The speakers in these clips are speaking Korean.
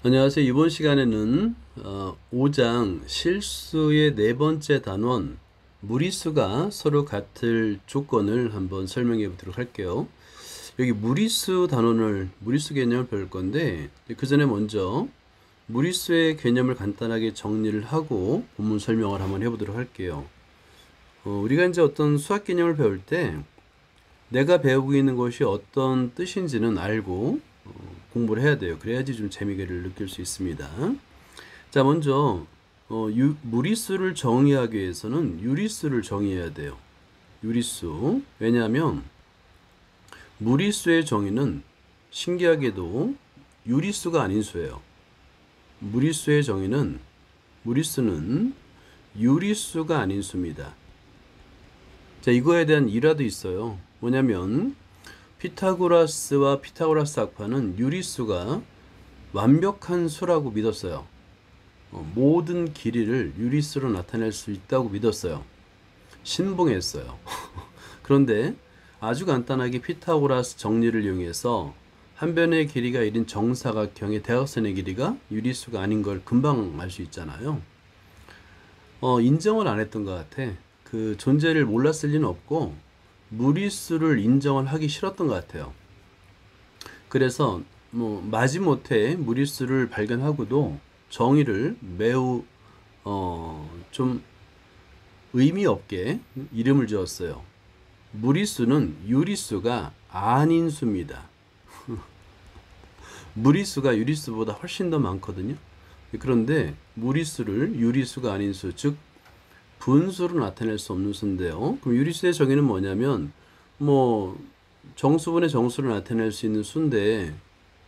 안녕하세요. 이번 시간에는 5장 실수의 네 번째 단원 무리수가 서로 같을 조건을 한번 설명해 보도록 할게요. 여기 무리수 개념을 배울 건데 그 전에 먼저 무리수의 개념을 간단하게 정리를 하고 본문 설명을 한번 해보도록 할게요. 우리가 이제 어떤 수학 개념을 배울 때 내가 배우고 있는 것이 어떤 뜻인지는 알고 공부를 해야 돼요. 그래야지 좀 재미를 느낄 수 있습니다. 자, 먼저 무리수를 정의하기 위해서는 유리수를 정의해야 돼요. 유리수. 왜냐하면 무리수의 정의는 신기하게도 유리수가 아닌 수예요. 무리수는 유리수가 아닌 수입니다. 자, 이거에 대한 일화도 있어요. 뭐냐면 피타고라스와 피타고라스 학파는 유리수가 완벽한 수라고 믿었어요. 모든 길이를 유리수로 나타낼 수 있다고 믿었어요. 신봉했어요. 그런데 아주 간단하게 피타고라스 정리를 이용해서 한 변의 길이가 1인 정사각형의 대각선의 길이가 유리수가 아닌 걸 금방 알 수 있잖아요. 인정을 안 했던 것 같아. 그 존재를 몰랐을 리는 없고 무리수를 인정을 하기 싫었던 것 같아요. 그래서 마지못해 무리수를 발견하고도 정의를 매우 좀 의미 없게 이름을 지었어요. 무리수는 유리수가 아닌 수입니다. 무리수가 유리수보다 훨씬 더 많거든요. 그런데 무리수를 유리수가 아닌 수, 즉 분수로 나타낼 수 없는 수인데요. 그럼 유리수의 정의는 뭐냐면 정수분의 정수를 나타낼 수 있는 수인데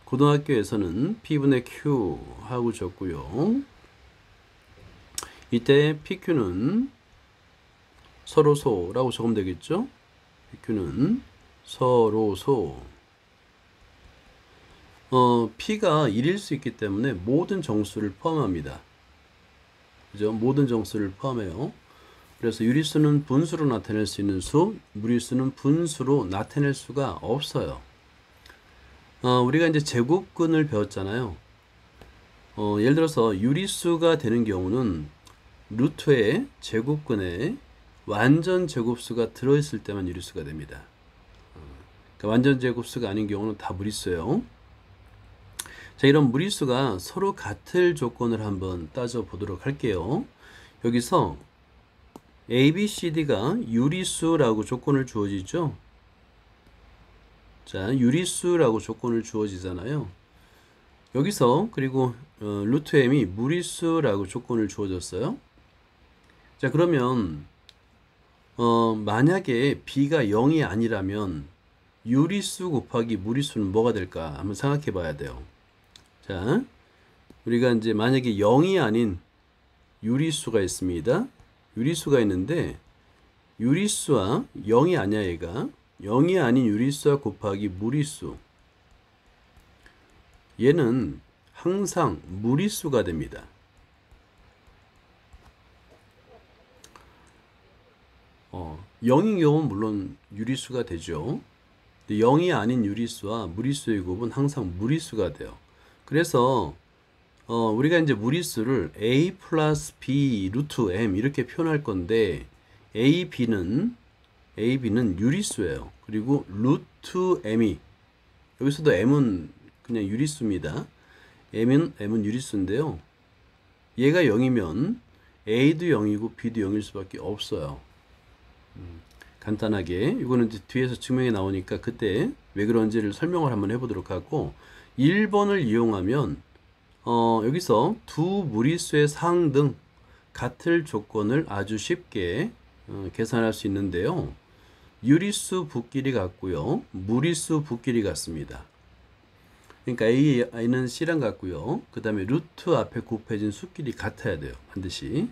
고등학교에서는 P분의 Q 하고 줬고요. 이때 PQ는 서로소라고 적으면 되겠죠. PQ는 서로소. P가 1일 수 있기 때문에 모든 정수를 포함합니다. 그죠? 모든 정수를 포함해요. 그래서 유리수는 분수로 나타낼 수 있는 수, 무리수는 분수로 나타낼 수가 없어요. 우리가 이제 제곱근을 배웠잖아요. 예를 들어서 유리수가 되는 경우는 루트의 제곱근에 완전 제곱수가 들어있을 때만 유리수가 됩니다. 그러니까 완전 제곱수가 아닌 경우는 다 무리수예요. 자, 이런 무리수가 서로 같을 조건을 한번 따져보도록 할게요. 여기서 A, B, C, D가 유리수라고 조건을 주어지죠. 자, 유리수라고 조건을 주어지잖아요. 여기서 그리고 루트 M이 무리수라고 조건을 주어졌어요. 자, 그러면 만약에 B가 0이 아니라면 유리수 곱하기 무리수는 뭐가 될까? 한번 생각해 봐야 돼요. 자, 우리가 이제 만약에 0이 아닌 유리수가 있습니다. 유리수가 있는데 유리수와 0이 아니야 얘가. 0이 아닌 유리수와 곱하기 무리수. 얘는 항상 무리수가 됩니다. 어, 0인 경우는 물론 유리수가 되죠. 0이 아닌 유리수와 무리수의 곱은 항상 무리수가 돼요. 그래서 우리가 이제 무리수를 A 플러스 B 루트 M 이렇게 표현할 건데 A, B는 유리수예요. 그리고 루트 M이 여기서도 M은 그냥 유리수입니다. M은 유리수인데요. 얘가 0이면 A도 0이고 B도 0일 수밖에 없어요. 간단하게 이거는 이제 뒤에서 증명이 나오니까 그때 왜 그런지를 설명을 한번 해보도록 하고 1번을 이용하면 여기서 두 무리수의 상등 같을 조건을 아주 쉽게 계산할 수 있는데요. 유리수 부끼리 같고요. 무리수 부끼리 같습니다. 그러니까 A는 C랑 같고요. 그 다음에 루트 앞에 곱해진 수끼리 같아야 돼요. 반드시.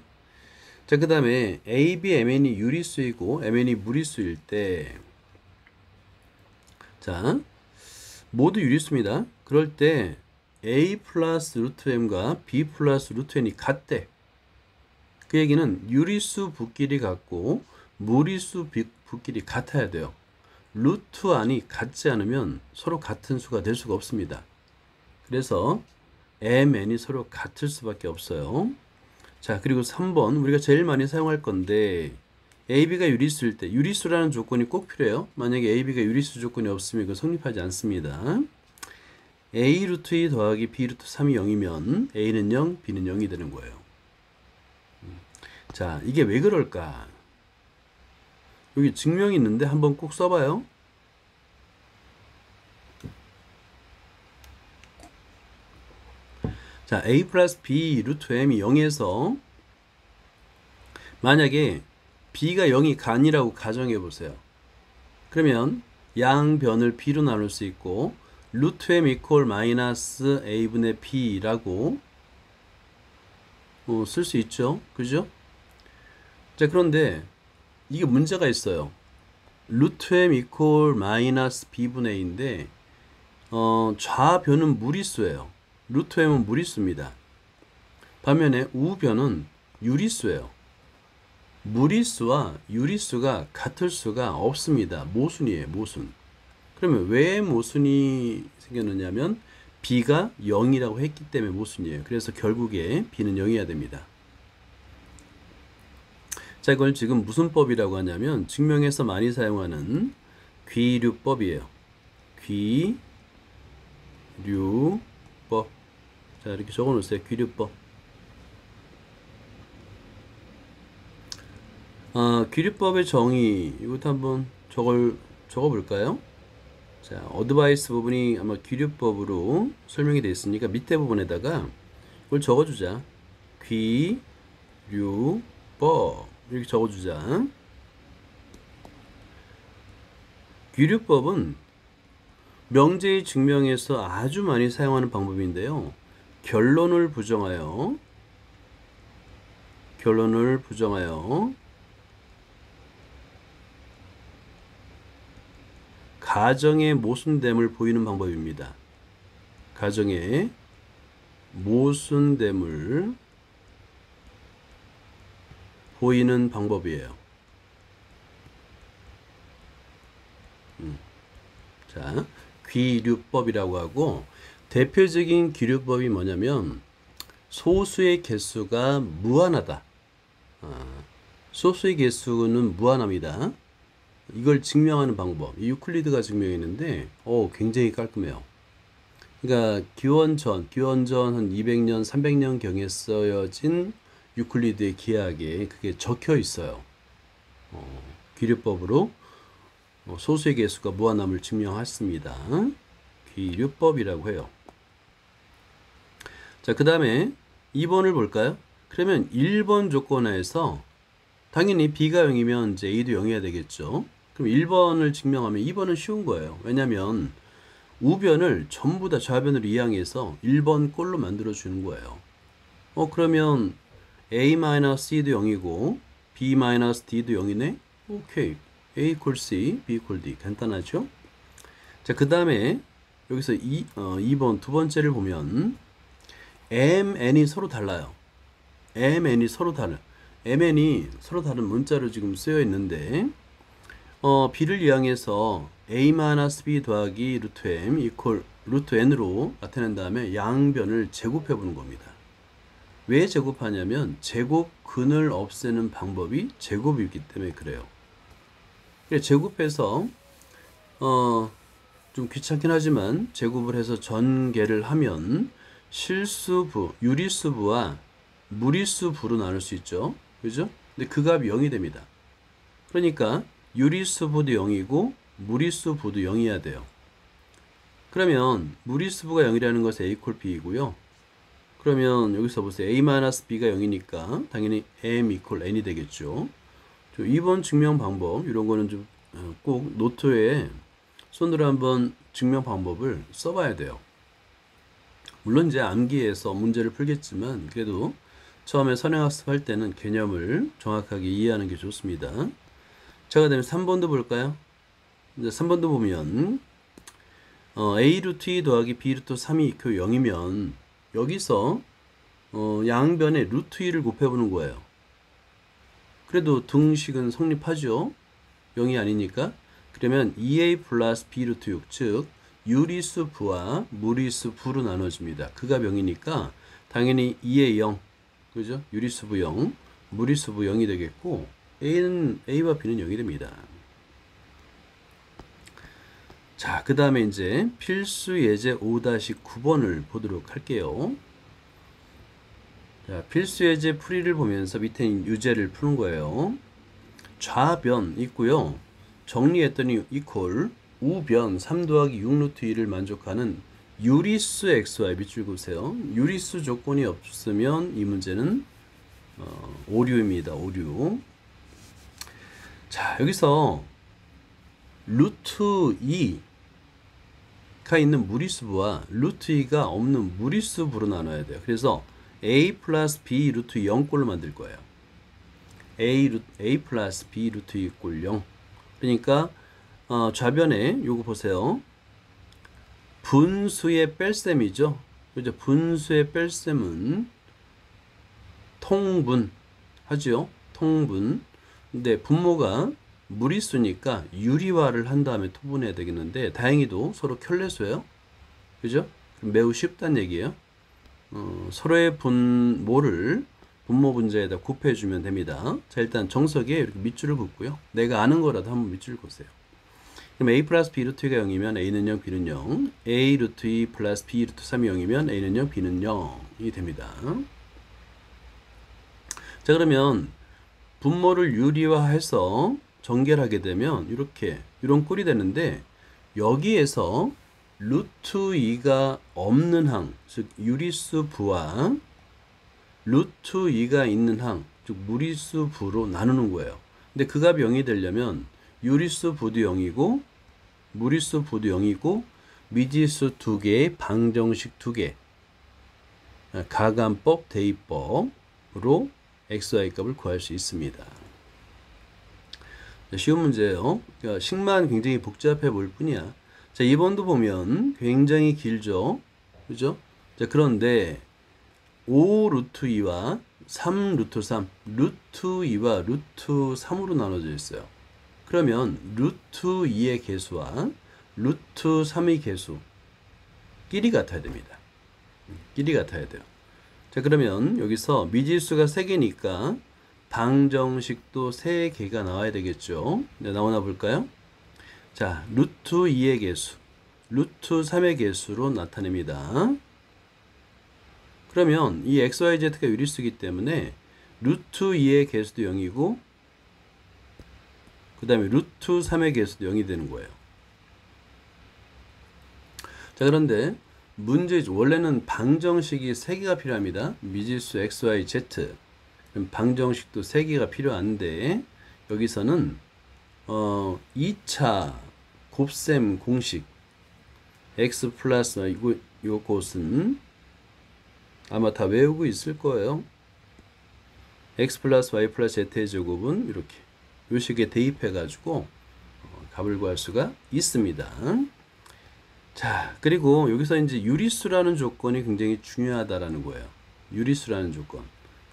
자, 그 다음에 A, B, MN이 유리수이고 MN이 무리수일 때 자, 모두 유리수입니다. 그럴 때 A 플러스 루트 M과 B 플러스 루트 N이 같대. 그 얘기는 유리수 부끼리 같고 무리수 부끼리 같아야 돼요. 루트 안이 같지 않으면 서로 같은 수가 될 수가 없습니다. 그래서 mn이 서로 같을 수밖에 없어요. 자, 그리고 3번 우리가 제일 많이 사용할 건데 AB가 유리수일 때 유리수라는 조건이 꼭 필요해요. 만약에 AB가 유리수 조건이 없으면 이거 성립하지 않습니다. A 루트 2 더하기 B 루트 3이 0이면 A는 0, B는 0이 되는 거예요. 자, 이게 왜 그럴까? 여기 증명이 있는데 한번 꼭 써봐요. 자, A 플러스 B 루트 M이 0에서 만약에 B가 0이 간이라고 가정해 보세요. 그러면 양변을 B로 나눌 수 있고 루트 M 이퀄 마이너스 A분의 B라고 쓸 수 있죠. 그죠? 자, 그런데 이게 문제가 있어요. 루트 M 이퀄 마이너스 B분의 A인데 좌변은 무리수예요. 루트 M은 무리수입니다. 반면에 우변은 유리수예요. 무리수와 유리수가 같을 수가 없습니다. 모순이에요. 모순. 그러면 왜 모순이 생겼느냐면 B가 0이라고 했기 때문에 모순이에요. 그래서 결국에 B는 0이어야 됩니다. 자, 이걸 지금 무슨 법이라고 하냐면 증명에서 많이 사용하는 귀류법이에요. 귀류법. 자, 이렇게 적어 놓으세요. 귀류법. 귀류법의 정의 이것도 한번 적어 볼까요? 자, 어드바이스 부분이 아마 귀류법으로 설명이 되어 있으니까 밑에 부분에다가 이걸 적어주자. 귀류법 이렇게 적어주자. 귀류법은 명제의 증명에서 아주 많이 사용하는 방법인데요. 결론을 부정하여 가정의 모순됨을 보이는 방법입니다. 가정의 모순됨을 보이는 방법이에요. 자, 귀류법이라고 하고 대표적인 귀류법이 뭐냐면 소수의 개수가 무한하다. 소수의 개수는 무한합니다. 이걸 증명하는 방법, 이 유클리드가 증명했는데 굉장히 깔끔해요. 그러니까 기원전 한 200년, 300년 경에 쓰여진 유클리드의 기하학에 그게 적혀 있어요. 귀류법으로 소수의 개수가 무한함을 증명했습니다. 귀류법이라고 해요. 자, 그 다음에 2번을 볼까요? 그러면 1번 조건하에서 당연히 B가 0이면 이제 A도 0이어야 되겠죠. 그럼 1번을 증명하면 2번은 쉬운 거예요. 왜냐면 우변을 전부 다 좌변으로 이항해서 1번 꼴로 만들어 주는 거예요. 그러면 A-C도 0이고 B-D도 0이네? 오케이. A equal C, B equal D. 간단하죠? 자, 그 다음에 여기서 2번 두 번째를 보면 MN이 서로 달라요. MN이 서로 다른 문자로 지금 쓰여 있는데 B를 이항해서 A-B 더하기 루트 M 이퀄 루트 N으로 나타낸 다음에 양변을 제곱해 보는 겁니다. 왜 제곱하냐면 제곱근을 없애는 방법이 제곱이기 때문에 그래요. 제곱해서 좀 귀찮긴 하지만 제곱을 해서 전개를 하면 실수부, 유리수부와 무리수부로 나눌 수 있죠. 그죠? 근데 그 값이 0이 됩니다. 그러니까 유리수부도 0이고 무리수부도 0이어야 돼요. 그러면 무리수부가 0이라는 것은 A equal B이고요. 그러면 여기서 보세요. A-B가 0이니까 당연히 M equal N이 되겠죠. 2번 증명 방법 이런 거는 좀 꼭 노트에 손으로 한번 증명 방법을 써봐야 돼요. 물론 이제 암기해서 문제를 풀겠지만 그래도 처음에 선행학습 할 때는 개념을 정확하게 이해하는 게 좋습니다. 자, 그다음에 3번도 볼까요? 이제 3번도 보면 A 루트 2 더하기 B 루트 3이 이퀄 0이면 여기서 양변에 루트 2를 곱해보는 거예요. 그래도 등식은 성립하죠. 0이 아니니까. 그러면 2a 플러스 b 루트 6, 즉 유리수 부와 무리수 부로 나눠집니다. 그가 0이니까 당연히 2의 0, 그죠? 유리수 부 0, 무리수 부 0이 되겠고 A와 B는 0이 됩니다. 자, 그 다음에 이제 필수 예제 5-9번을 보도록 할게요. 자, 필수 예제 풀이를 보면서 밑에 유제를 푸는 거예요. 좌변 있고요. 정리했더니 이퀄 우변 3 더하기 6 루트 2를 만족하는 유리수 xy 밑줄 그으세요. 유리수 조건이 없으면 이 문제는 오류입니다. 오류. 자, 여기서 루트 2가 있는 무리수부와 루트 2가 없는 무리수부로 나눠야 돼요. 그래서 a 플러스 b 루트 0꼴로 만들 거예요. a 플러스 b 루트 2 꼴 0. 그러니까 좌변에 요거 보세요. 분수의 뺄셈이죠. 그죠? 분수의 뺄셈은 통분 하죠. 통분. 근데 분모가 무리수니까 유리화를 한 다음에 통분해야 되겠는데 다행히도 서로 켤레수예요. 그죠? 매우 쉽다는 얘기예요. 서로의 분모를 분모 분자에다 곱해주면 됩니다. 자, 일단 정석에 이렇게 밑줄을 긋고요. 내가 아는 거라도 한번 밑줄을 긋으세요. 그럼 a 플러스 b 루트 2가 0이면 a는 0, b는 0. a 루트 2 플러스 b 루트 3이 0이면 a는 0, b는 0이 됩니다. 자, 그러면 분모를 유리화해서 전개하게 되면 이렇게 이런 꼴이 되는데 여기에서 루트 2가 없는 항, 즉 유리수 부와 루트 2가 있는 항, 즉 무리수 부로 나누는 거예요. 근데 그 값이 0이 되려면 유리수 부도 0이고 무리수 부도 0이고 미지수 2개의 방정식 2개, 가간법, 대입법으로 xy 값을 구할 수 있습니다. 쉬운 문제예요. 그러니까 식만 굉장히 복잡해 보일 뿐이야. 자, 2번도 보면 굉장히 길죠. 그죠? 자, 그런데 5 루트 2와 3 루트 3, 루트 2와 루트 3으로 나눠져 있어요. 그러면 루트 2의 개수와 루트 3의 개수 끼리 같아야 됩니다. 끼리 같아야 돼요. 자, 그러면 여기서 미지수가 3개니까 방정식도 3개가 나와야 되겠죠. 네, 나오나 볼까요? 자, 루트 2의 개수, 루트 3의 개수로 나타냅니다. 그러면 이 xyz가 유리수이기 때문에 루트 2의 개수도 0이고 그 다음에 루트 3의 개수도 0이 되는 거예요. 자, 그런데 문제 원래는 방정식이 3개가 필요합니다. 미지수 xyz. 그럼 방정식도 3개가 필요한데 여기서는 2차 곱셈 공식 x 플러스 요 곳은 아마 다 외우고 있을 거예요. x 플러스 y 플러스 z의 제곱은 이렇게 요 식에 대입해 가지고 값을 구할 수가 있습니다. 자, 그리고 여기서 이제 유리수라는 조건이 굉장히 중요하다라는 거예요. 유리수라는 조건.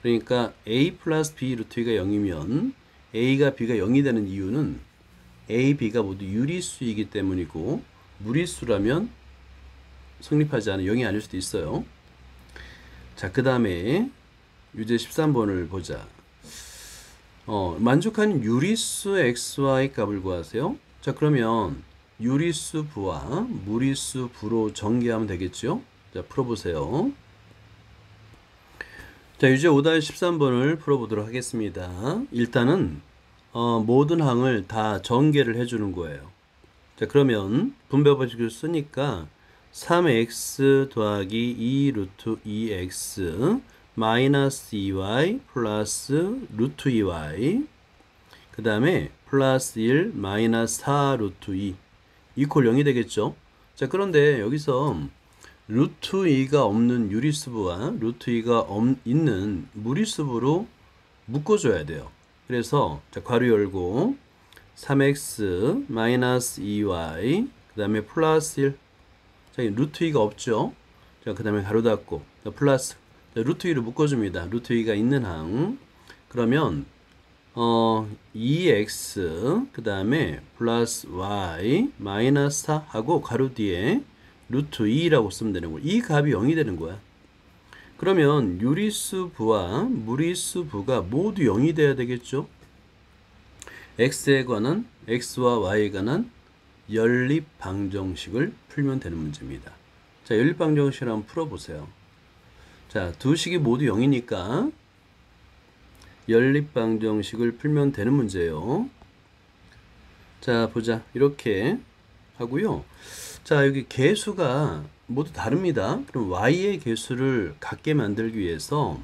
그러니까 a 플러스 b 루트 2가 0이면 a가 b가 0이 되는 이유는 a, b가 모두 유리수이기 때문이고 무리수라면 성립하지 않은 0이 아닐 수도 있어요. 자, 그 다음에 유제 13번을 보자. 만족하는 유리수 xy 값을 구하세요. 자, 그러면 유리수 부와 무리수 부로 전개하면 되겠죠. 자, 풀어보세요. 자, 유제 5-13번을 풀어보도록 하겠습니다. 일단은 모든 항을 다 전개를 해주는 거예요. 자, 그러면 분배 법칙을 쓰니까 3x 더하기 2 루트 2x 마이너스 2y 플러스 루트 2y 그 다음에 플러스 1 마이너스 4 루트 2 이퀄 0이 되겠죠. 자, 그런데 여기서 루트 2가 없는 유리수부와 루트 2가 있는 무리수부로 묶어줘야 돼요. 그래서 자, 괄호 열고 3x 마이너스 2y 그 다음에 플러스 1. 자, 루트 2가 없죠. 자, 그 다음에 가로 닫고 플러스. 자, 루트 2를 묶어줍니다. 루트 2가 있는 항. 그러면 2x 그 다음에 플러스 y 마이너스 4 하고 가로 뒤에 루트 2라고 쓰면 되는 거야. 이 값이 0이 되는 거야. 그러면 유리수 부와 무리수 부가 모두 0이 돼야 되겠죠. x에 관한 x와 y에 관한 연립방정식을 풀면 되는 문제입니다. 자, 연립방정식을 한번 풀어보세요. 자, 두 식이 모두 0이니까 연립방정식을 풀면 되는 문제예요. 자, 보자. 이렇게 하고요. 자, 여기 개수가 모두 다릅니다. 그럼 y의 개수를 같게 만들기 위해서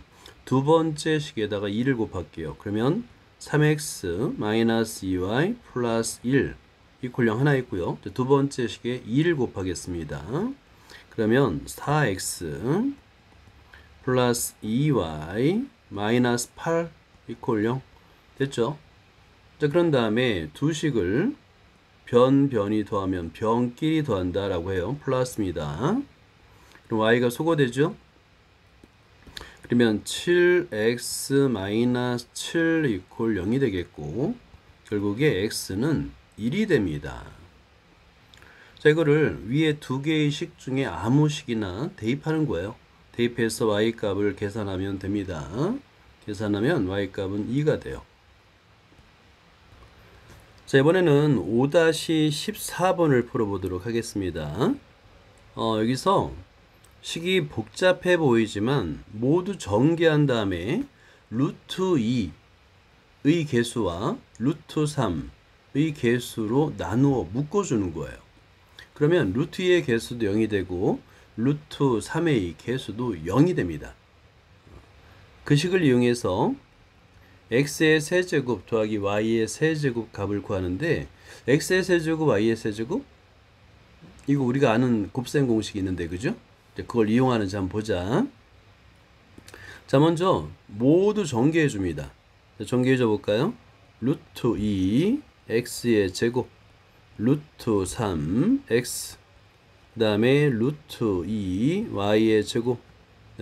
두 번째 식에다가 2를 곱할게요. 그러면 3x 마이너스 2y 플러스 1 이퀄 0 하나 있고요. 두 번째 식에 2를 곱하겠습니다. 그러면 4x 플러스 2y 마이너스 8 이퀄 0 됐죠? 자, 그런 다음에 두 식을 변이 더하면 변끼리 더한다 라고 해요. 플러스입니다. 그럼 y가 소거되죠? 그러면 7x 마이너스 7 이퀄 0이 되겠고 결국에 x는 1이 됩니다. 자, 이거를 위에 두 개의 식 중에 아무 식이나 대입하는 거예요. 대입해서 y 값을 계산하면 됩니다. 계산하면 y 값은 2가 돼요. 자, 이번에는 5-14번을 풀어보도록 하겠습니다. 여기서 식이 복잡해 보이지만 모두 전개한 다음에 루트 2의 개수와 루트 3의 개수로 나누어 묶어주는 거예요. 그러면 루트 2의 개수도 0이 되고 루트 3의 개수도 0이 됩니다. 그 식을 이용해서 x의 세제곱 더하기 y의 세제곱 값을 구하는데 x의 세제곱, y의 세제곱? 이거 우리가 아는 곱셈 공식이 있는데 그죠? 그걸 이용하는지 한번 보자. 자, 먼저 모두 전개해 줍니다. 전개해 줘 볼까요? 루트 2 x의 제곱 루트 3 x 그 다음에 루트 2 y의 제곱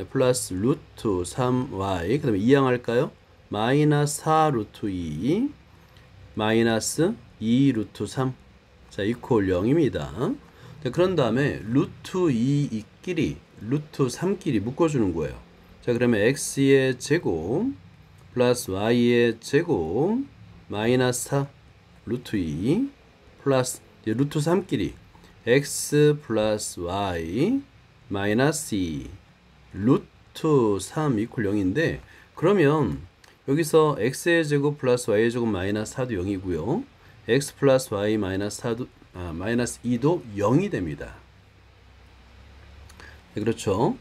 플러스 루트 3y 그 다음에 이항할까요? 마이너스 4 루트 2 마이너스 2 루트 3 자, 이퀄 0입니다. 자, 그런 다음에 루트 2끼리 루트 3끼리 묶어주는 거예요. 자, 그러면 x의 제곱 플러스 y의 제곱 마이너스 4 루트 2 플러스 루트 3끼리 x 플러스 y 마이너스 2 루트 3 이퀄 0인데 그러면 여기서 x의 제곱 플러스 y의 제곱 마이너스 4도 0이고요. x 플러스 y 마이너스 4도 마이너스 2도 0이 됩니다. 네, 그렇죠.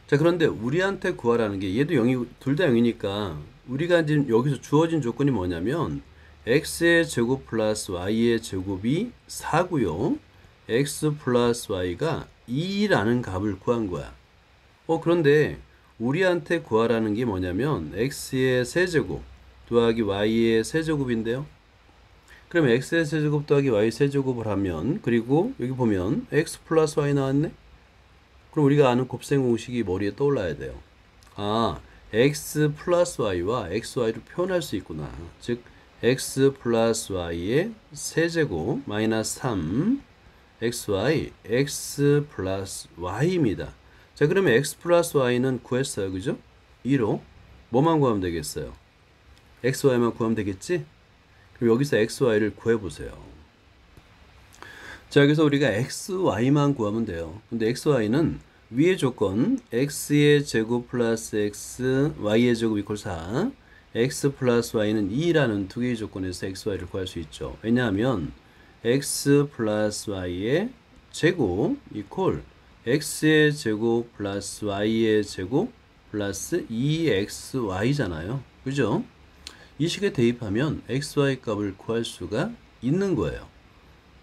자, 그런데 우리한테 구하라는 게 얘도 0이 둘 다 0이니까 우리가 지금 여기서 주어진 조건이 뭐냐면 x의 제곱 플러스 y의 제곱이 4고요. x 플러스 y가 2라는 값을 구한 거야. 그런데 우리한테 구하라는 게 뭐냐면 x의 세제곱 더하기 y의 세제곱인데요. 그러면 x의 세제곱 더하기 y 세제곱을 하면 그리고 여기 보면 x 플러스 y 나왔네. 그럼 우리가 아는 곱셈 공식이 머리에 떠올라야 돼요. 아, x 플러스 y와 xy를 표현할 수 있구나. 즉 x 플러스 y의 세제곱 마이너스 3 xy x 플러스 y입니다. 자, 그러면 x 플러스 y는 구했어요. 그죠? 2로 뭐만 구하면 되겠어요? x, y만 구하면 되겠지? 그럼 여기서 x, y를 구해보세요. 자, 여기서 우리가 x, y만 구하면 돼요. 근데 x, y는 위의 조건 x의 제곱 플러스 x, y의 제곱 이퀄 4 x 플러스 y는 2라는 두 개의 조건에서 x, y를 구할 수 있죠. 왜냐하면 x 플러스 y의 제곱 이퀄 x의 제곱 플러스 y의 제곱 플러스 2xy잖아요. 그죠? 이 식에 대입하면 xy 값을 구할 수가 있는 거예요.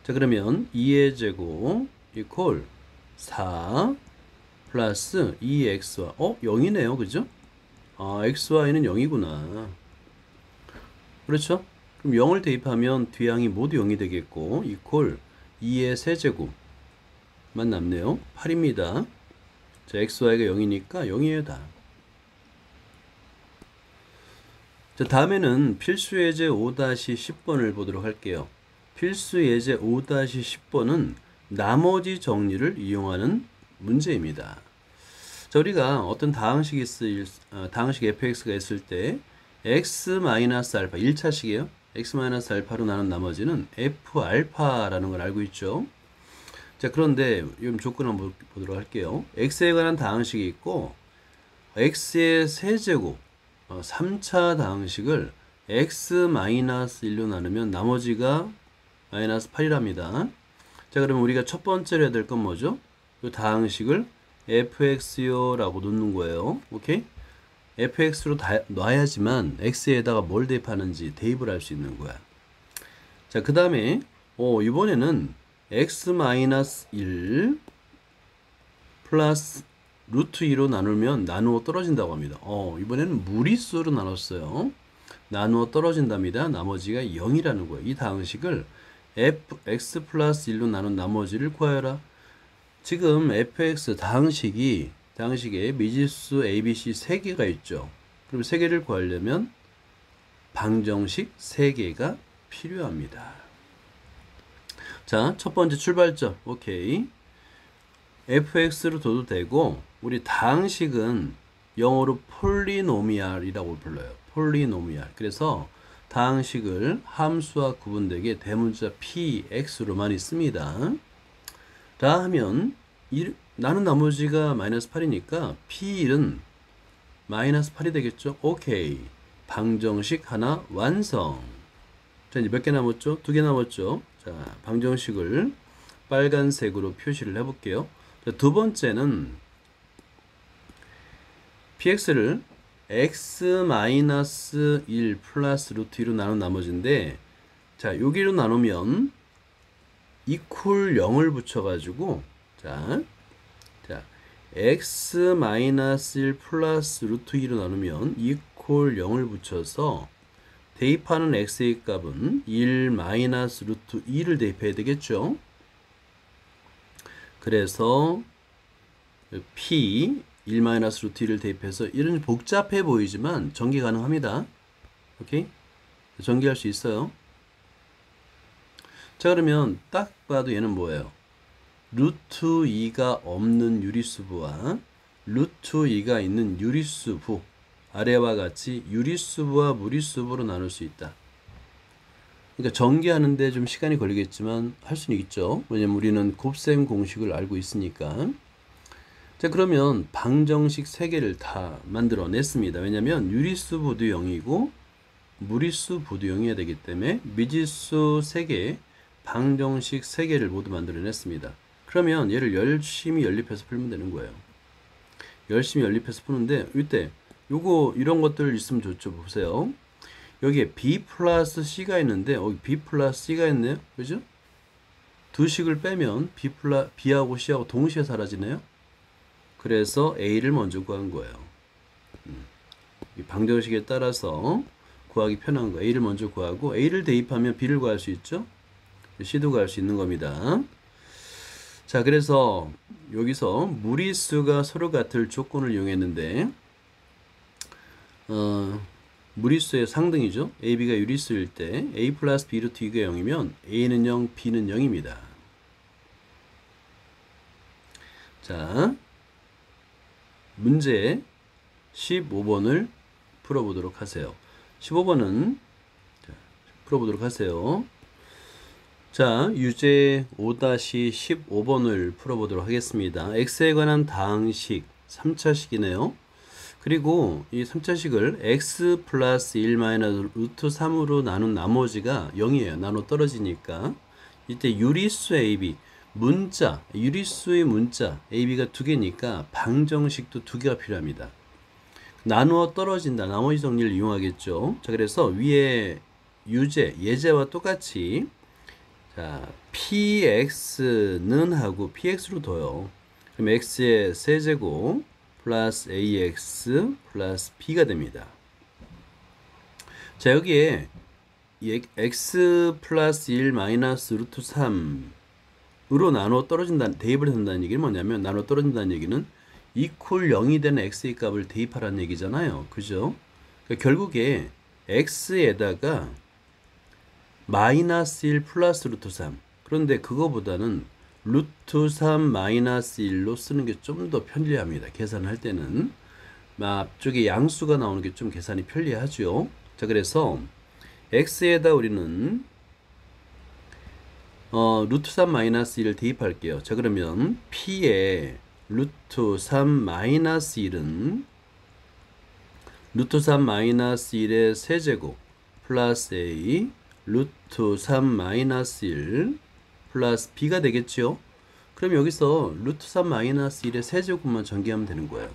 자, 그러면 2의 제곱 이퀄 4 플러스 2xy 0이네요. 그죠? 아, xy는 0이구나. 그렇죠? 그럼 0을 대입하면 뒤항이 모두 0이 되겠고 이퀄 2의 세제곱 만 남네요. 8입니다. 자, xy가 0이니까 0이에요 다. 자, 다음에는 필수 예제 5-10번을 보도록 할게요. 필수 예제 5-10번은 나머지 정리를 이용하는 문제입니다. 자, 우리가 어떤 다항식 fx가 있을 때 x-알파 1차식이에요. x-알파로 나눈 나머지는 f알파라는 걸 알고 있죠. 자, 그런데 이 조건 한번 보도록 할게요. x에 관한 다항식이 있고 x의 세제곱 3차 다항식을 x-1로 나누면 나머지가 마이너스 8이랍니다. 자, 그러면 우리가 첫 번째로 해야 될 건 뭐죠? 이 다항식을 fx요라고 놓는 거예요. 오케이? fx로 놔야지만 x에다가 뭘 대입하는지 대입을 할 수 있는 거야. 자, 그 다음에 이번에는 x-1 플러스 루트 2로 나누면 나누어 떨어진다고 합니다. 이번에는 무리수로 나눴어요. 나누어 떨어진답니다. 나머지가 0이라는 거예요. 이 다항식을 x 플러스 1로 나눈 나머지를 구하여라. 지금 fx 다항식에 미지수 a, b, c 3개가 있죠. 그럼 3개를 구하려면 방정식 3개가 필요합니다. 자, 첫 번째 출발점. 오케이. fx로 둬도 되고 우리 다항식은 영어로 폴리노미알이라고 불러요. 폴리노미알. 그래서 다항식을 함수와 구분되게 대문자 px로만 있습니다. 라 하면 나는 나머지가 마이너스 8이니까 p1은 마이너스 8이 되겠죠. 오케이. 방정식 하나 완성. 자, 이제 몇 개 남았죠? 2개 남았죠. 자, 방정식을 빨간색으로 표시를 해볼게요. 자, 두 번째는 px를 x-1 플러스 루트 2로 나눈 나머지인데, 자, 여기로 나누면 이퀄 0을 붙여가지고, 자, x-1 플러스 루트 2로 나누면 이퀄 0을 붙여서 대입하는 x의 값은 1 마이너스 루트 2를 대입해야 되겠죠. 그래서 p 1 마이너스 루트 2를 대입해서 이런 복잡해 보이지만 전개 가능합니다. 오케이? 전개할 수 있어요. 자, 그러면 딱 봐도 얘는 뭐예요? 루트 2가 없는 유리수부와 루트 2가 있는 유리수부, 아래와 같이 유리수부와 무리수부로 나눌 수 있다. 그러니까 전개하는데 좀 시간이 걸리겠지만 할 수는 있죠. 왜냐면 우리는 곱셈 공식을 알고 있으니까. 자, 그러면 방정식 3개를 다 만들어냈습니다. 왜냐면 유리수부도 0이고 무리수부도 0이어야 되기 때문에 미지수 3개, 방정식 3개를 모두 만들어냈습니다. 그러면 얘를 열심히 연립해서 풀면 되는 거예요. 열심히 연립해서 푸는데 이때 이런 것들 있으면 좋죠. 보세요. 여기에 b 플러스 c가 있는데 b 플러스 c가 있네요. 그죠? 두 식을 빼면 b하고 c하고 동시에 사라지네요. 그래서 a를 먼저 구한 거예요. 이 방정식에 따라서 구하기 편한 거. a를 먼저 구하고 a를 대입하면 b를 구할 수 있죠. c도 구할 수 있는 겁니다. 자, 그래서 여기서 무리수가 서로 같을 조건을 이용했는데 무리수의 상등이죠. AB가 유리수일 때 A 플러스 B 루트 2가 0이면 A는 0, B는 0입니다. 자, 문제 15번을 풀어보도록 하세요. 15번은 풀어보도록 하세요. 자, 유제 5-15번을 풀어보도록 하겠습니다. x에 관한 다항식 3차식이네요. 그리고 이 3차식을 x 플러스 1 마이너스 루트 3으로 나눈 나머지가 0이에요. 나눠 떨어지니까. 이때 유리수 AB, 유리수의 문자 AB가 2개니까 방정식도 2개가 필요합니다. 나누어 떨어진다. 나머지 정리를 이용하겠죠. 자, 그래서 위에 예제와 똑같이 자, px는 하고 px로 둬요. 그럼 x의 세제곱 플러스 ax 플러스 b가 됩니다. 자, 여기에 x 플러스 1 마이너스 루트 3으로 나눠 떨어진다는, 대입을 한다는 얘기는 뭐냐면, 나눠 떨어진다는 얘기는 이퀄 0이 되는 x의 값을 대입하라는 얘기잖아요. 그죠? 그러니까 결국에 x에다가 마이너스 1 플러스 루트 3. 그런데 그거보다는 루트 3 마이너스 1로 쓰는 게 좀 더 편리합니다. 계산할 때는. 앞쪽에 양수가 나오는 게 좀 계산이 편리하죠. 자, 그래서 x에다 우리는 루트 3 마이너스 1을 대입할게요. 자, 그러면 p의 루트 3 마이너스 1은 루트 3 마이너스 1의 세제곱 플러스 a 루트 3 마이너스 1 플러스 b가 되겠죠. 그럼 여기서 루트 3 마이너스 1의 세제곱만 전개하면 되는 거예요.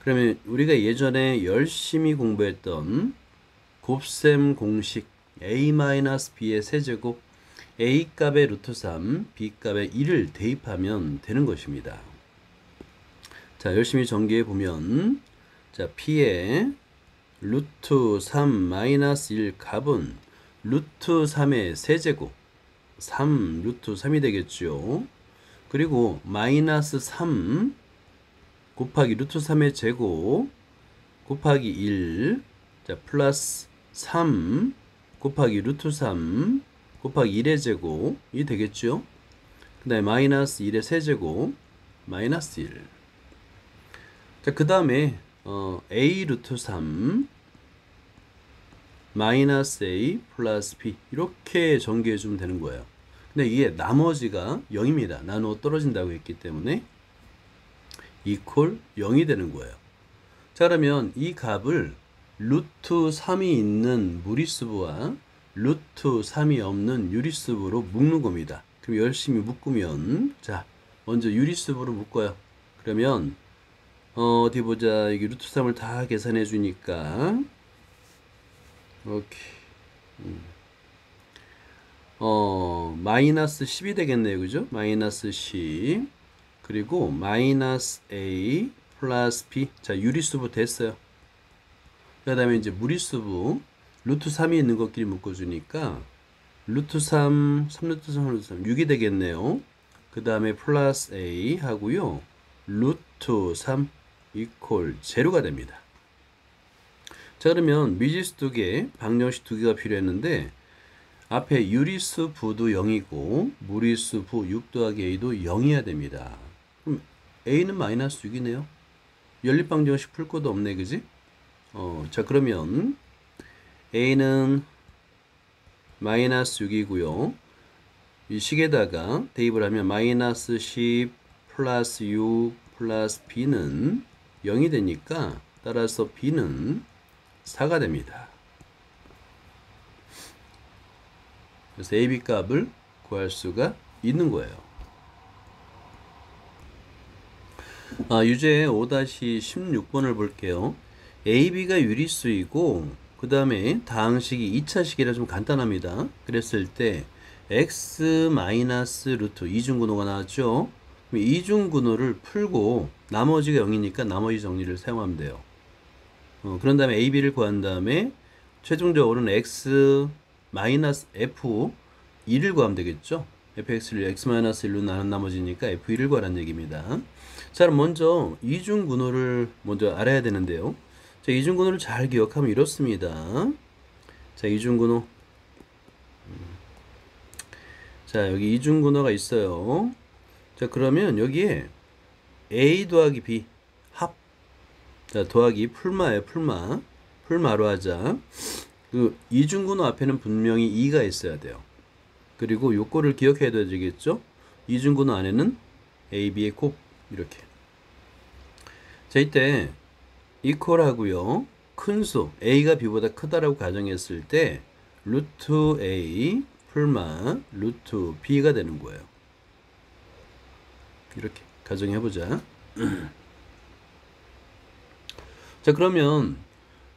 그러면 우리가 예전에 열심히 공부했던 곱셈 공식 a-b의 세제곱 a 값의 루트 3, b 값의 1을 대입하면 되는 것입니다. 자, 열심히 전개해 보면 자, p의 루트 3 마이너스 1 값은 루트 3의 세제곱 3 루트 3이 되겠죠. 그리고 마이너스 3 곱하기 루트 3의 제곱 곱하기 1 자, 플러스 3 곱하기 루트 3 곱하기 1의 제곱이 되겠죠. 그 다음에 마이너스 1의 세제곱 마이너스 1. 자, 그 다음에 a 루트 3 마이너스 a 플러스 b 이렇게 전개해 주면 되는 거예요. 근데 이게 나머지가 0입니다. 나누어 떨어진다고 했기 때문에 이퀄 0이 되는 거예요. 자, 그러면 이 값을 루트 3이 있는 무리수부와 루트 3이 없는 유리수부로 묶는 겁니다. 그럼 열심히 묶으면 자, 먼저 유리수부로 묶어요. 그러면 어디 보자. 여기 루트 3을 다 계산해 주니까 오케이. 마이너스 10이 되겠네요. 그죠? 마이너스 10 그리고 마이너스 a 플러스 b. 자, 유리수부 됐어요. 그 다음에 이제 무리수부 루트 3이 있는 것끼리 묶어주니까 루트 3, 3루트 3, 루트 3 6이 되겠네요. 그 다음에 플러스 a 하고요. 루트 3 이퀄 제로가 됩니다. 자, 그러면 미지수 2개, 방정식 2개가 필요했는데 앞에 유리수 부도 0이고 무리수 부 6 더하기 a도 0이어야 됩니다. 그럼 a는 마이너스 6이네요. 연립방정식 풀 것도 없네, 그지? 자, 그러면 a는 마이너스 6이고요. 이 식에다가 대입을 하면 마이너스 10 플러스 6 플러스 b는 0이 되니까 따라서 b는 4가 됩니다. 그래서 AB 값을 구할 수가 있는 거예요. 유제 5-16번을 볼게요. AB가 유리수이고 그 다음에 다항식이 2차식이라 좀 간단합니다. 그랬을 때 x 마이너스 루트 이중근호가 나왔죠. 그럼 이중근호를 풀고 나머지가 0이니까 나머지 정리를 사용하면 돼요. 그런 다음에 AB를 구한 다음에 최종적으로는 x 마이너스 f2를 구하면 되겠죠. fx를 x 마이너스 1로 나눈 나머지니까 f2를 구하라는 얘기입니다. 자, 그럼 먼저 이중근호를 먼저 알아야 되는데요. 자, 이중근호를 잘 기억하면 이렇습니다. 자, 이중근호. 자, 여기 이중근호가 있어요. 자, 그러면 여기에 a 더하기 b 합. 자, 더하기 풀마예요. 풀마로 하자. 그 이중근호 앞에는 분명히 2가 있어야 돼요. 그리고 요거를 기억해야 되겠죠. 이중근호 안에는 a, b의 곱 이렇게. 자, 이때 이퀄 하고요. 큰 수 a가 b보다 크다라고 가정했을 때 루트 a 풀마 루트 b가 되는 거예요. 이렇게 가정해보자. 자, 그러면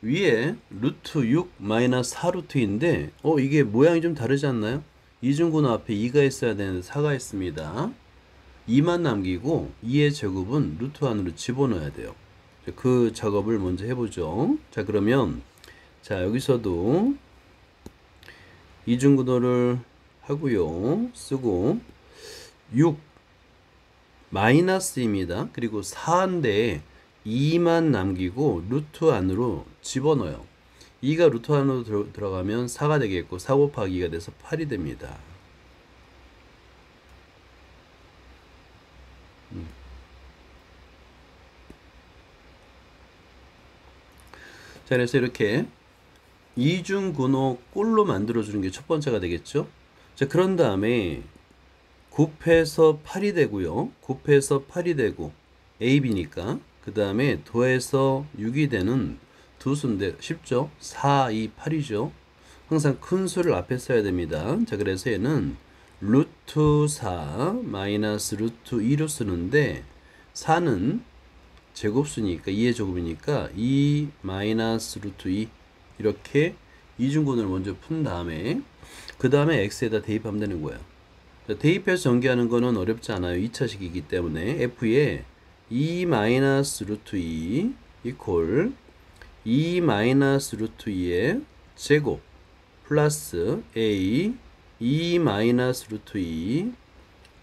위에 루트 6 마이너스 4루트인데 이게 모양이 좀 다르지 않나요? 이중근호 앞에 2가 있어야 되는데 4가 있습니다. 2만 남기고 2의 제곱은 루트 안으로 집어넣어야 돼요. 자, 그 작업을 먼저 해보죠. 자, 그러면 자, 여기서도 이중근호를 하고요. 쓰고 6 마이너스입니다. 그리고 4인데 2만 남기고 루트 안으로 집어넣어요. 2가 루트 안으로 들어가면 4가 되겠고 4 곱하기 2가 돼서 8이 됩니다. 자, 그래서 이렇게 이중근호 꼴로 만들어주는 게 첫 번째가 되겠죠. 자, 그런 다음에 곱해서 8이 되고요. 곱해서 8이 되고 AB니까 그 다음에 더해서 6이 되는 두 수인데 쉽죠? 4, 2, 8이죠. 항상 큰 수를 앞에 써야 됩니다. 자, 그래서 얘는 루트 4 마이너스 루트 2로 쓰는데 4는 제곱수니까 2의 제곱이니까 2 마이너스 루트 2 이렇게 이중근호를 먼저 푼 다음에 그 다음에 x에다 대입하면 되는 거예요. 자, 대입해서 전개하는 거는 어렵지 않아요. 2차식이기 때문에 f에 2 마이너스 루트 2 이퀄 2 마이너스 루트 2의 제곱 플러스 a 2 마이너스 루트 2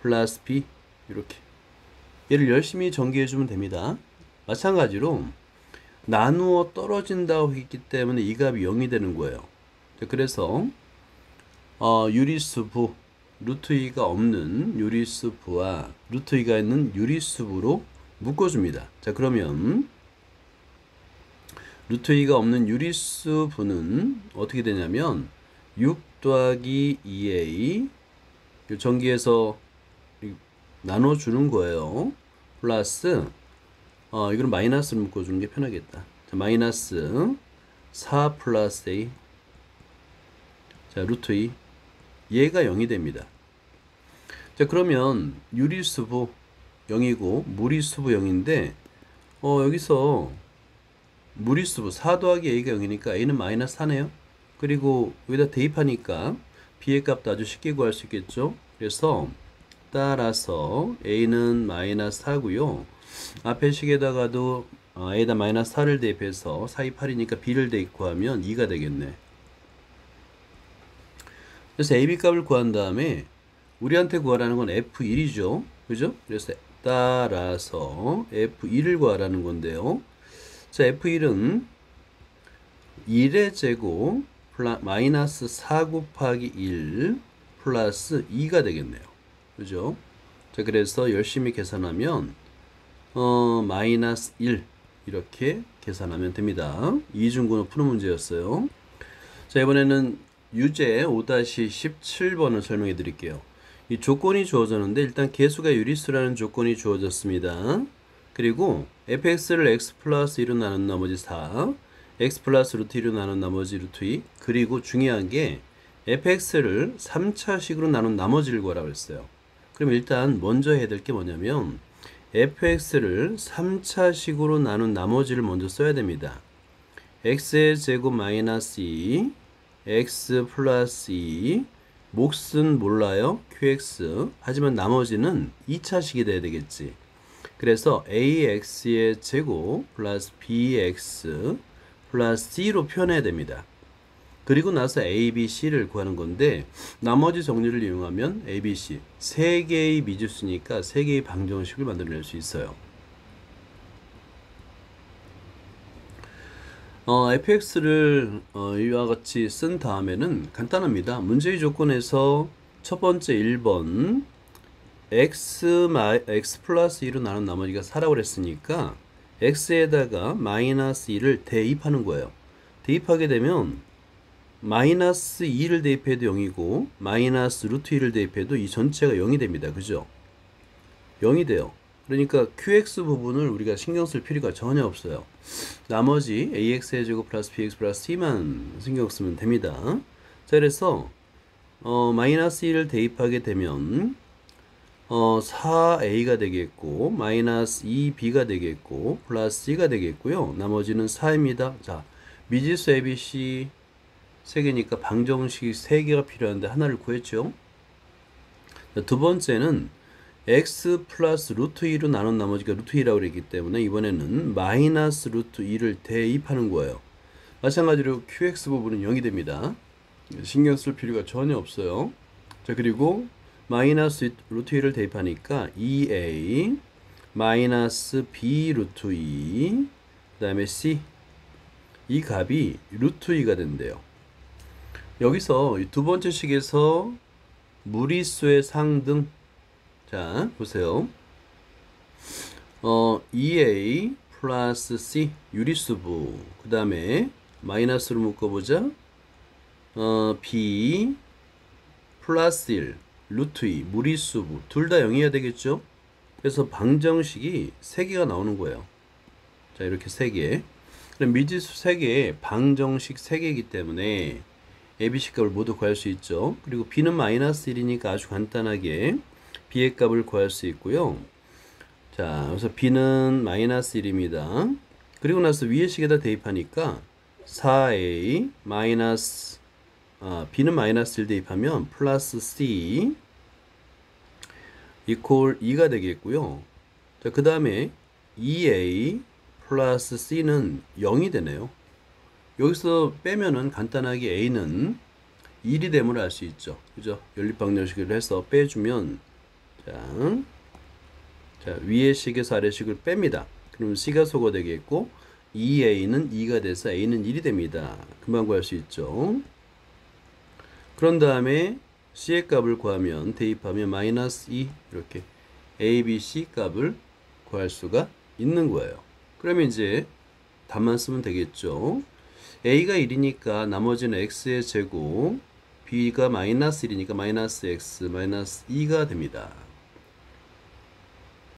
플러스 b 이렇게 얘를 열심히 전개해주면 됩니다. 마찬가지로 나누어 떨어진다고 했기 때문에 이 값이 0이 되는 거예요. 그래서 유리수부 루트 2가 없는 유리수부와 루트 2가 있는 유리수부로 묶어줍니다. 자, 그러면 루트 2가 없는 유리수부는 어떻게 되냐면 6 더하기 2a 전기에서 나눠주는 거예요. 플러스 이거는 마이너스를 묶어주는 게 편하겠다. 자, 마이너스 4 플러스 a 자, 루트 2 얘가 0이 됩니다. 자, 그러면 유리수부 0이고 무리수부 0인데 여기서 무리수부 4 더하기 a가 0이니까 a는 마이너스 4네요. 그리고 여기다 대입하니까 b의 값도 아주 쉽게 구할 수 있겠죠. 그래서 따라서 a는 마이너스 4고요. 앞에 식에다가도 a에다 마이너스 4를 대입해서 4, 2, 8이니까 b를 대입하면 2가 되겠네. 그래서 ab 값을 구한 다음에 우리한테 구하라는 건 f1이죠. 그죠? 그래서 따라서 f1을 구하라는 건데요. 자, f1은 1의 제곱 마이너스 4 곱하기 1 플러스 2가 되겠네요. 그죠? 자, 그래서 열심히 계산하면 마이너스 1 이렇게 계산하면 됩니다. 이중근호 푸는 문제였어요. 자, 이번에는 유제 5-17번을 설명해 드릴게요. 이 조건이 주어졌는데 일단 개수가 유리수라는 조건이 주어졌습니다. 그리고 fx를 x 플러스 2로 나눈 나머지 4 x 플러스 루트 2로 나눈 나머지 루트 2 그리고 중요한 게 fx를 3차식으로 나눈 나머지를 구하라고 했어요. 그럼 일단 먼저 해야 될 게 뭐냐면 fx를 3차식으로 나눈 나머지를 먼저 써야 됩니다. x의 제곱 마이너스 2 x 플러스 2 몫은 몰라요. qx 하지만 나머지는 2차식이 돼야 되겠지. 그래서 ax의 제곱 플러스 bx 플러스 c로 표현해야 됩니다. 그리고 나서 a, b, c를 구하는 건데 나머지 정리를 이용하면 a, b, c 3개의 미지수니까 3개의 방정식을 만들어낼 수 있어요. fx를 이와 같이 쓴 다음에는 간단합니다. 문제의 조건에서 첫 번째 1번 x 플러스 2로 나눈 나머지가 4라고 그랬으니까 x에다가 마이너스 2를 대입하는 거예요. 대입하게 되면 마이너스 2를 대입해도 0이고 마이너스 루트 2를 대입해도 이 전체가 0이 됩니다. 그죠? 0이 돼요. 그러니까 qx 부분을 우리가 신경 쓸 필요가 전혀 없어요. 나머지 ax의 제곱 플러스 bx 플러스 c만 신경 쓰면 됩니다. 자, 그래서 마이너스 2를 대입하게 되면 4a가 되겠고 마이너스 2b가 되겠고 플러스 c가 되겠고요. 나머지는 4입니다. 자, 미지수 abc 3개니까 방정식 3개가 필요한데 하나를 구했죠. 자, 두 번째는 x 플러스 루트 2로 나눈 나머지가 루트 2라고 그랬기 때문에 이번에는 마이너스 루트 2를 대입하는 거예요. 마찬가지로 qx 부분은 0이 됩니다. 신경 쓸 필요가 전혀 없어요. 자, 그리고 마이너스 루트 2를 대입하니까 2a 마이너스 b 루트 2 그 다음에 c 이 값이 루트 2가 된대요. 여기서 두 번째 식에서 무리수의 상등. 자, 보세요. 2a 플러스 c 유리수부. 그 다음에 마이너스로 묶어보자. b 플러스 1 루트 2 무리수부. 둘 다 0이어야 되겠죠? 그래서 방정식이 3개가 나오는 거예요. 자, 이렇게 3개. 그럼 미지수 3개에 방정식 3개이기 때문에 ABC 값을 모두 구할 수 있죠. 그리고 B는 마이너스 1이니까 아주 간단하게 B의 값을 구할 수 있고요. 자, 그래서 B는 마이너스 1입니다. 그리고 나서 위의 식에다 대입하니까 4A 마이너스 B는 마이너스 1 대입하면 플러스 C 이퀄 2가 되겠고요. 자, 그 다음에 2A 플러스 C는 0이 되네요. 여기서 빼면은 간단하게 A는 1이 됨을 알 수 있죠. 그죠? 연립방정식을 해서 빼주면 자, 위의 식에서 아래 식을 뺍니다. 그럼 C가 소거 되겠고 2A는 2가 돼서 A는 1이 됩니다. 금방 구할 수 있죠. 그런 다음에 C의 값을 구하면 대입하면 마이너스 2 이렇게 A, B, C 값을 구할 수가 있는 거예요. 그러면 이제 답만 쓰면 되겠죠. A가 1이니까 나머지는 X의 제곱, B가 마이너스 1이니까 마이너스 X, 마이너스 2가 됩니다.